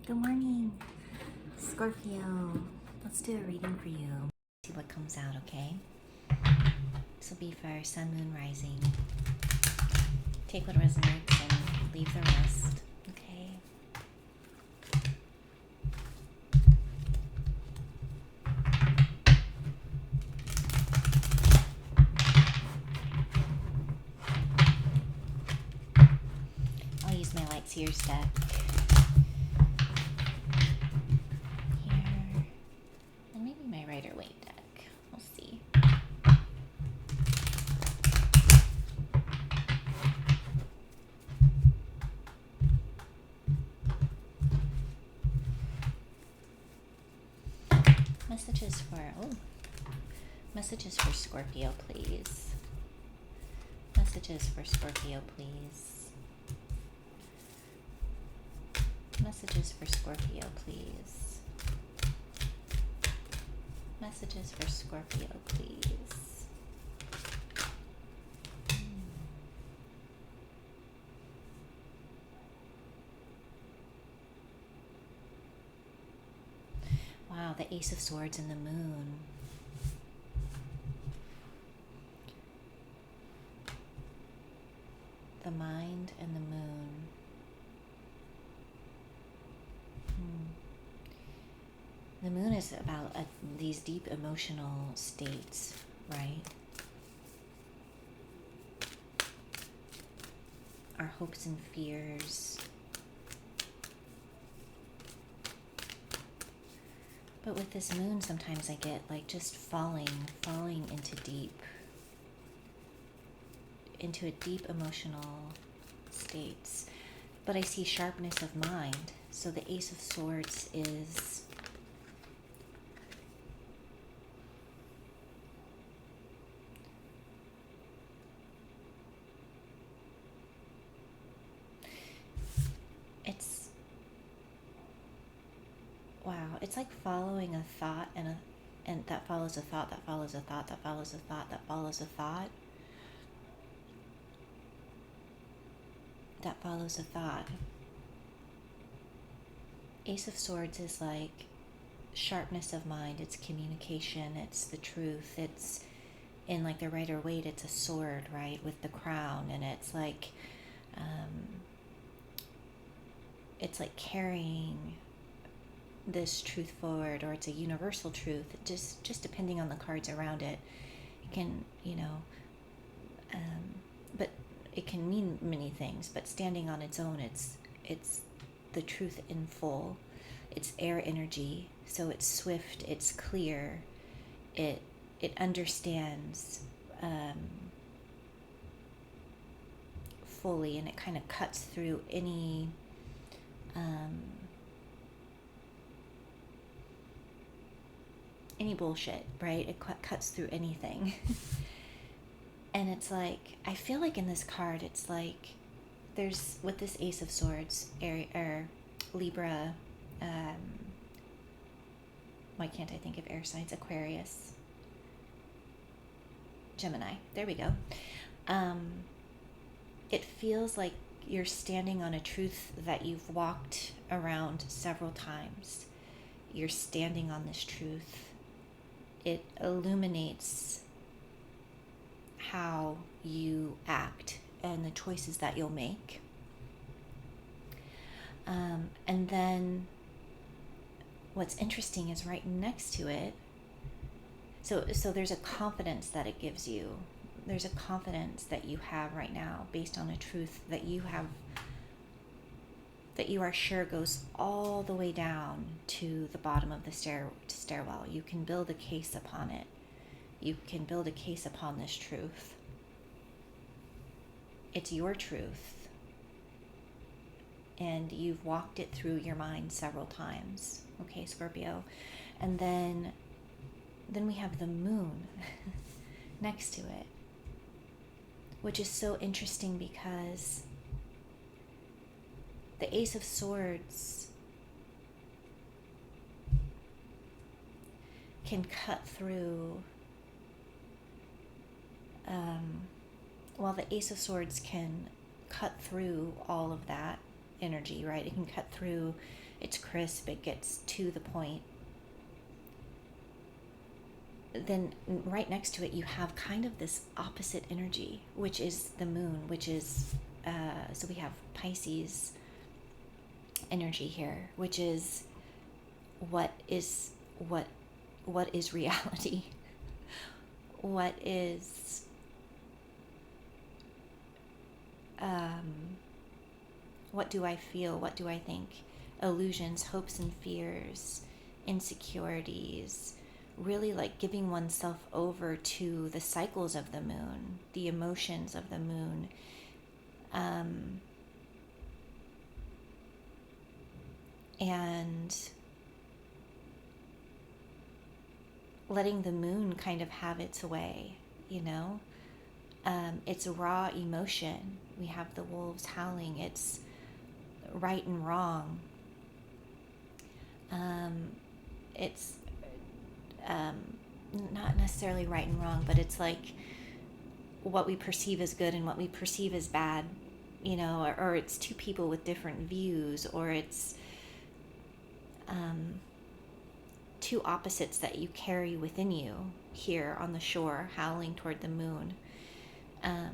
Good morning, Scorpio. Let's do a reading for you. See what comes out, okay? This will be for Sun, Moon, Rising. Take what resonates and leave the rest, okay? I'll use my Light Seers deck. Here. And maybe my Rider-Waite deck. We'll see. Messages for Scorpio, please. Messages for Scorpio, please. Messages for Scorpio, please. Messages for Scorpio, please. Wow, the Ace of Swords and the Moon. The mind and the moon. The moon is about these deep emotional states, right? Our hopes and fears. But with this moon, sometimes I get like just falling into a deep emotional states. But I see sharpness of mind. So the Ace of Swords is it's like following a thought and that follows a thought, that follows a thought, that follows a thought, that follows a thought. That follows a thought. Ace of Swords is like sharpness of mind, it's communication, it's the truth, it's in like the Rider-Waite, it's a sword, right, with the crown, and it's like carrying this truth forward, or it's a universal truth, just depending on the cards around it. It can, but it can mean many things, but standing on its own, it's the truth in full. It's air energy, so it's swift, it's clear, it understands fully, and it kind of cuts through any bullshit, right? It cuts through anything. And it's like, I feel like in this card, it's like there's, with this Ace of Swords, Libra, why can't I think of air signs? Aquarius, Gemini, there we go. It feels like you're standing on a truth that you've walked around several times. You're standing on this truth. It illuminates how you act and the choices that you'll make. And then what's interesting is right next to it, so there's a confidence that it gives you. There's a confidence that you have right now based on a truth that you have, that you are sure goes all the way down to the bottom of the stairwell. You can build a case upon it. You can build a case upon this truth. It's your truth. And you've walked it through your mind several times. Okay, Scorpio. And then we have the moon next to it, which is so interesting because the Ace of Swords can cut through, while the Ace of Swords can cut through all of that energy, right? It can cut through, it's crisp, it gets to the point. Then right next to it, you have kind of this opposite energy, which is the moon, which is, so we have Pisces energy here, which is what is reality? What is what do I feel? What do I think? Illusions, hopes and fears, insecurities, really like giving oneself over to the cycles of the moon, the emotions of the moon. And letting the moon kind of have its way, you know? It's raw emotion. We have the wolves howling. It's right and wrong. It's not necessarily right and wrong, but it's like what we perceive as good and what we perceive as bad, you know, or it's two people with different views, or it's two opposites that you carry within you here on the shore, howling toward the moon. I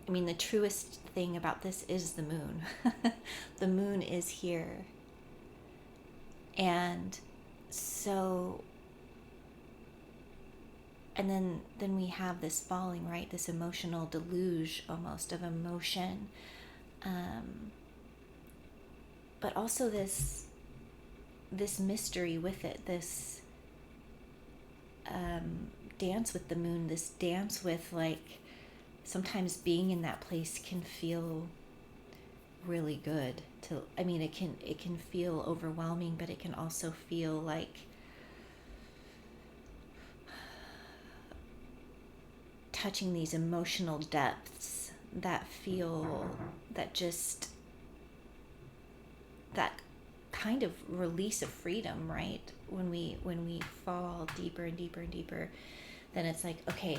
mean, the truest thing about this is the moon. The moon is here. And so, and then we have this falling, right? This emotional deluge almost of emotion. But also this mystery with it, this dance with the moon, this dance with, like, sometimes being in that place can feel really good. It can feel overwhelming, but it can also feel like touching these emotional depths that that kind of release of freedom, right? When we fall deeper and deeper and deeper, then it's like, okay,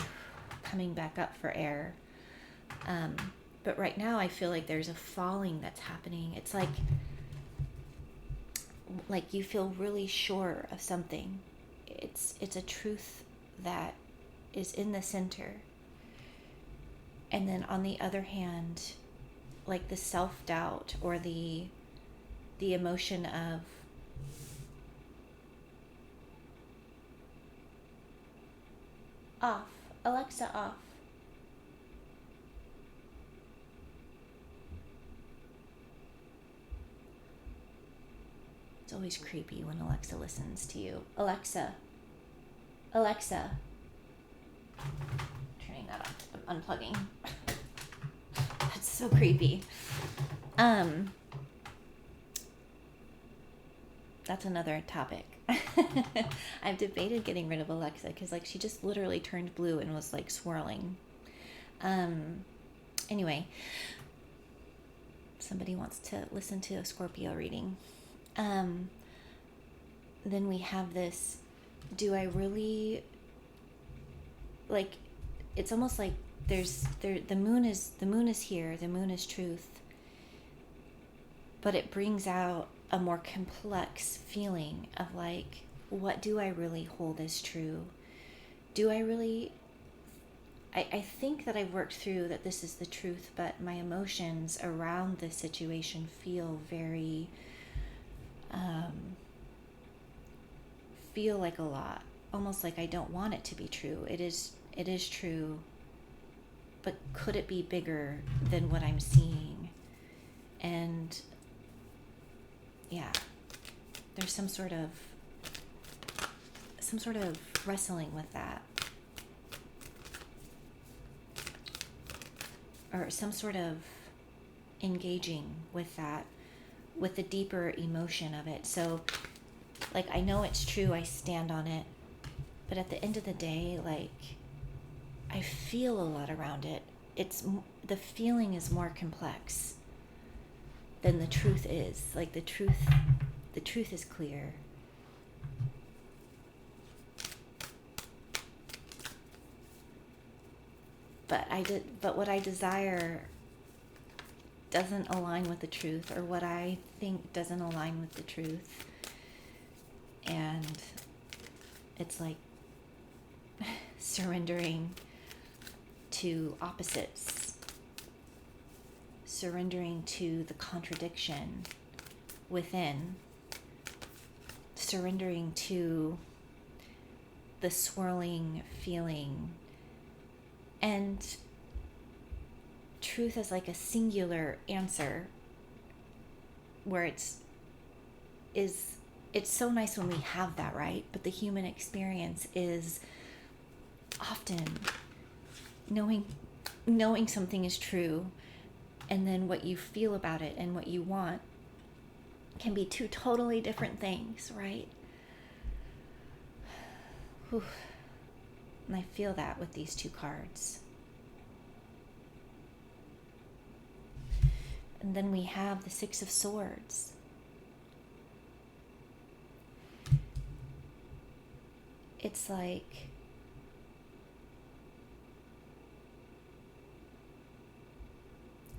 coming back up for air. But right now I feel like there's a falling that's happening. It's like you feel really sure of something. It's a truth that is in the center. And then on the other hand, like the self-doubt or the emotion of off. Alexa, off. It's always creepy when Alexa listens to you. Alexa. Turning that off. I'm unplugging. That's so creepy. That's another topic. I've debated getting rid of Alexa because, like, she just literally turned blue and was like swirling. Anyway, somebody wants to listen to a Scorpio reading. Then we have this, do I really, like, it's almost like the moon is here, the moon is truth, but it brings out a more complex feeling of, like, what do I really hold as true? Do I really, I think that I've worked through that this is the truth, but my emotions around this situation feel very, feel like a lot, almost like I don't want it to be true. It is true, but could it be bigger than what I'm seeing? And yeah, there's some sort of wrestling with that, or some sort of engaging with that, with the deeper emotion of it. So, like, I know it's true, I stand on it, but at the end of the day, like, I feel a lot around it. The feeling is more complex than the truth is. Like, the truth is clear. But what I desire doesn't align with the truth, or what I think doesn't align with the truth. And it's like surrendering to opposites, surrendering to the contradiction within, surrendering to the swirling feeling. And truth is like a singular answer, where it's so nice when we have that, right? But the human experience is often knowing something is true, and then what you feel about it and what you want can be two totally different things, right? Whew. And I feel that with these two cards. And then we have the Six of Swords. It's like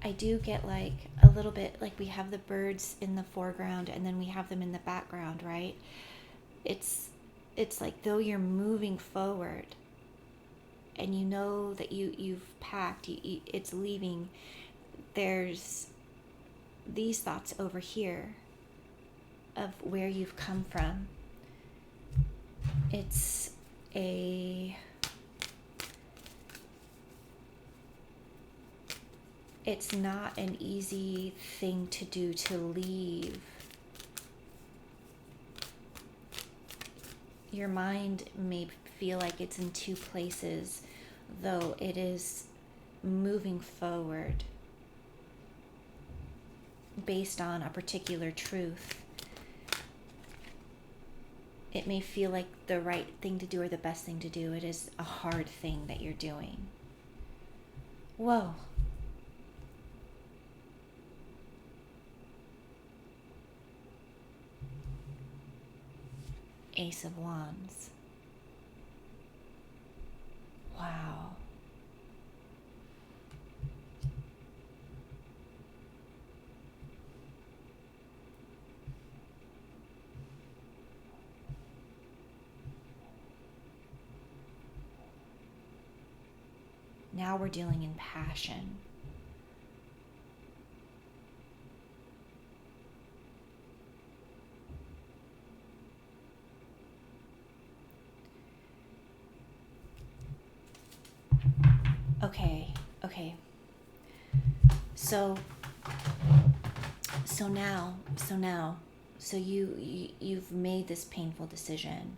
I do get like a little bit like we have the birds in the foreground and then we have them in the background, right? It's like though you're moving forward and you know that you've packed, it's leaving, there's these thoughts over here of where you've come from. It's not an easy thing to do, to leave. Your mind may feel like it's in two places, though it is moving forward based on a particular truth. It may feel like the right thing to do or the best thing to do. It is a hard thing that you're doing. Whoa. Ace of Wands. Wow. Now we're dealing in passion. Okay. So you've made this painful decision.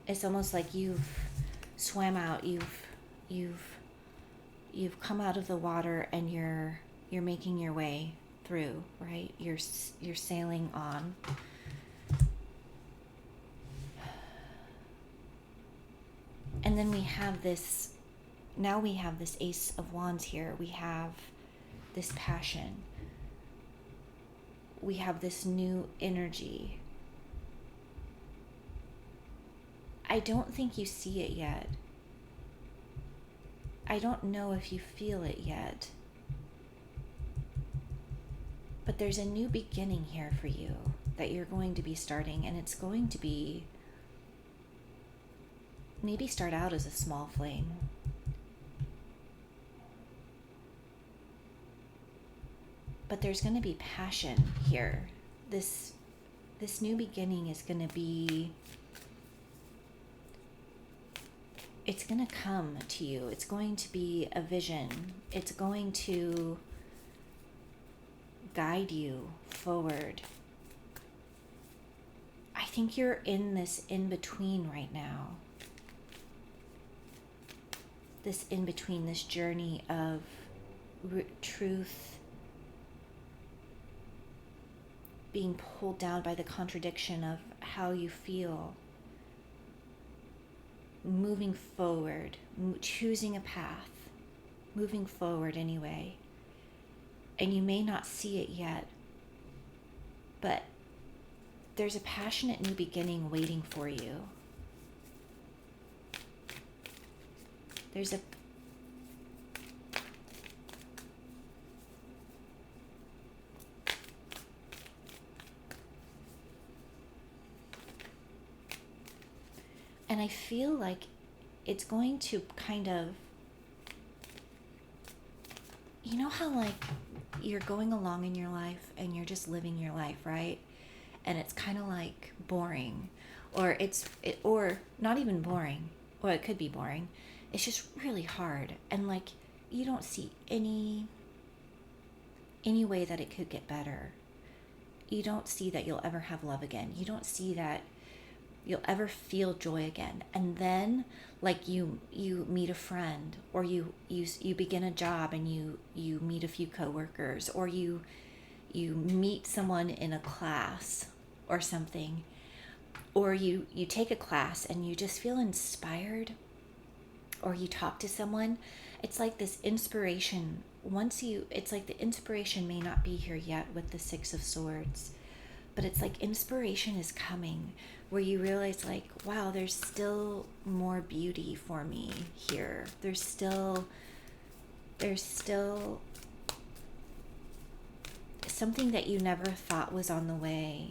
It's almost like you've swam out, you've come out of the water and you're making your way through, right? You're sailing on. And then we have this Ace of Wands here. We have this passion. We have this new energy. I don't think you see it yet. I don't know if you feel it yet. But there's a new beginning here for you that you're going to be starting, and it's going to be maybe start out as a small flame. But there's going to be passion here. This new beginning is going to be, it's going to come to you. It's going to be a vision. It's going to guide you forward. I think you're in this in-between right now. This in-between, this journey of truth being pulled down by the contradiction of how you feel, moving forward, choosing a path, moving forward anyway. And you may not see it yet, but there's a passionate new beginning waiting for you. There's a and I feel like it's going to kind of, you know how like you're going along in your life and you're just living your life, right? And it's kind of like boring, or not even boring, or it could be boring. It's just really hard, and like you don't see any way that it could get better. You don't see that you'll ever have love again. You don't see that you'll ever feel joy again. And then like you meet a friend, or you begin a job and you meet a few coworkers, or you meet someone in a class or something, or you take a class and you just feel inspired, or you talk to someone. It's like this inspiration, it's like the inspiration may not be here yet with the Six of Swords, but it's like inspiration is coming, where you realize like, wow, there's still more beauty for me here. There's still something that you never thought was on the way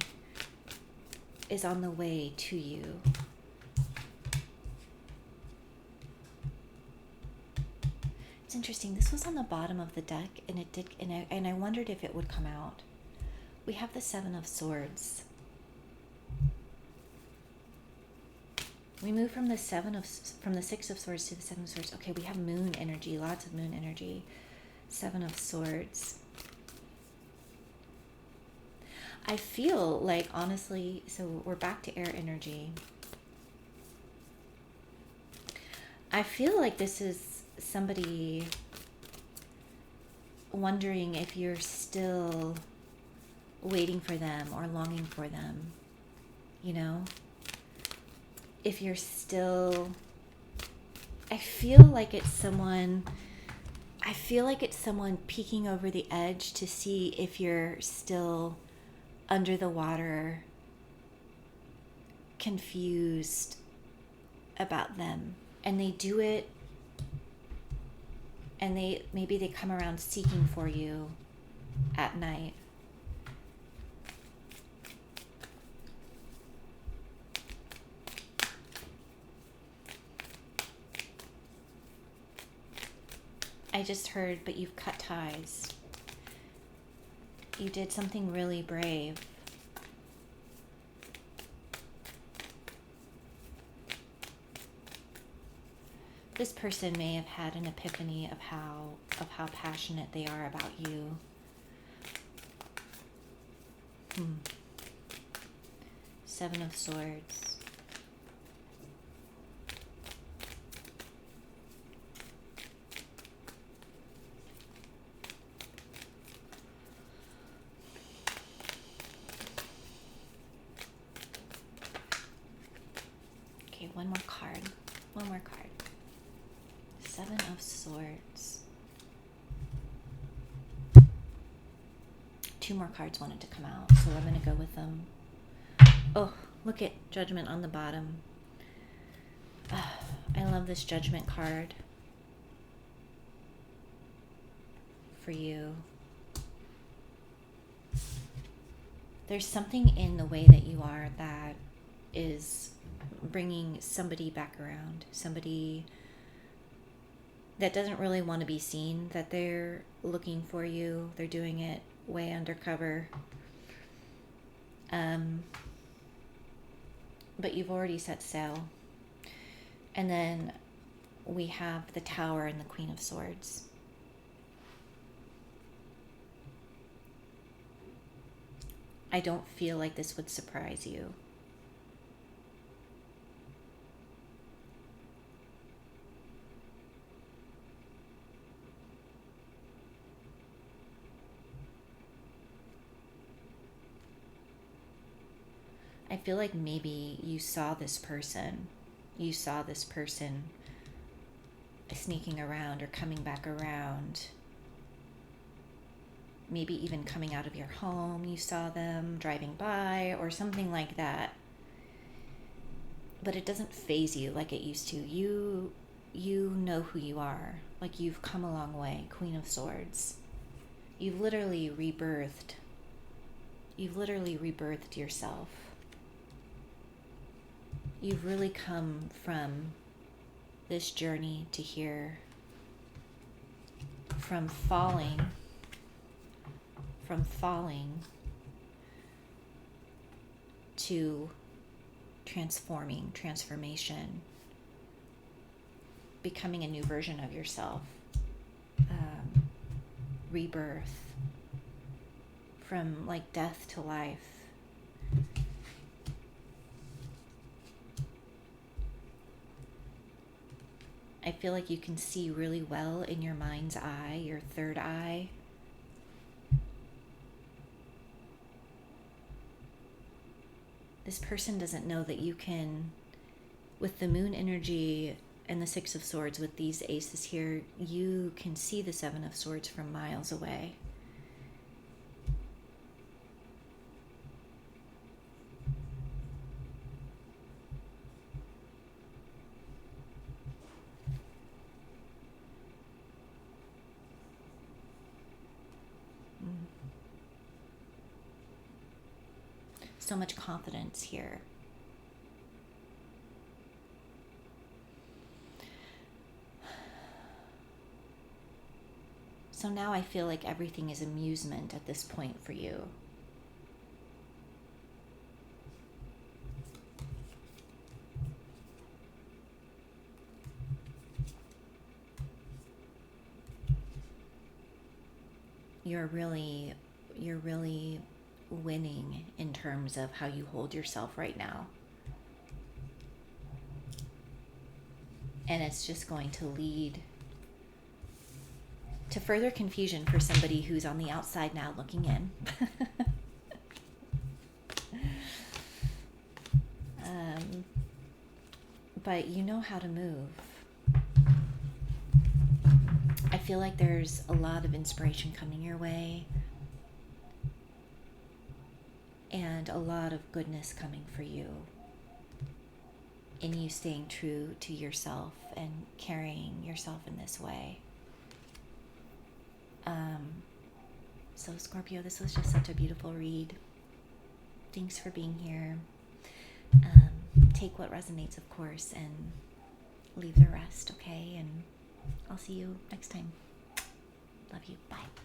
is on the way to you. It's interesting. This was on the bottom of the deck, and it did, and I wondered if it would come out. We have the Seven of Swords. We move from the Six of Swords to the Seven of Swords. Okay, we have moon energy, lots of moon energy. Seven of Swords. I feel like, honestly, so we're back to air energy. I feel like this is somebody wondering if you're still waiting for them or longing for them, you know? If you're still, I feel like it's someone peeking over the edge to see if you're still under the water, confused about them. And they do it, and maybe they come around seeking for you at night. I just heard, but you've cut ties. You did something really brave. This person may have had an epiphany of how passionate they are about you. Seven of Swords. Okay, one more card. Seven of Swords. Two more cards wanted to come out, so I'm going to go with them. Oh, look at Judgment on the bottom. I love this Judgment card for you. There's something in the way that you are that is bringing somebody back around. Somebody that doesn't really want to be seen, that they're looking for you. They're doing it way undercover. But you've already set sail. And then we have the Tower and the Queen of Swords. I don't feel like this would surprise you. I feel like maybe you saw this person sneaking around or coming back around. Maybe even coming out of your home, you saw them driving by or something like that. But it doesn't faze you like it used to. you know who you are. Like, you've come a long way, Queen of Swords. You've literally rebirthed. You've literally rebirthed yourself. You've really come from this journey to here, from falling to transformation, becoming a new version of yourself, rebirth, from like death to life. I feel like you can see really well in your mind's eye, your third eye. This person doesn't know that you can, with the moon energy and the Six of Swords, with these aces here, you can see the Seven of Swords from miles away. So much confidence here. So now I feel like everything is amusement at this point for you. You're really winning in terms of how you hold yourself right now. And it's just going to lead to further confusion for somebody who's on the outside now looking in. But you know how to move. I feel like there's a lot of inspiration coming your way, and a lot of goodness coming for you, in you staying true to yourself and carrying yourself in this way. So Scorpio, this was just such a beautiful read. Thanks for being here. Take what resonates, of course, and leave the rest, okay? And I'll see you next time. Love you. Bye.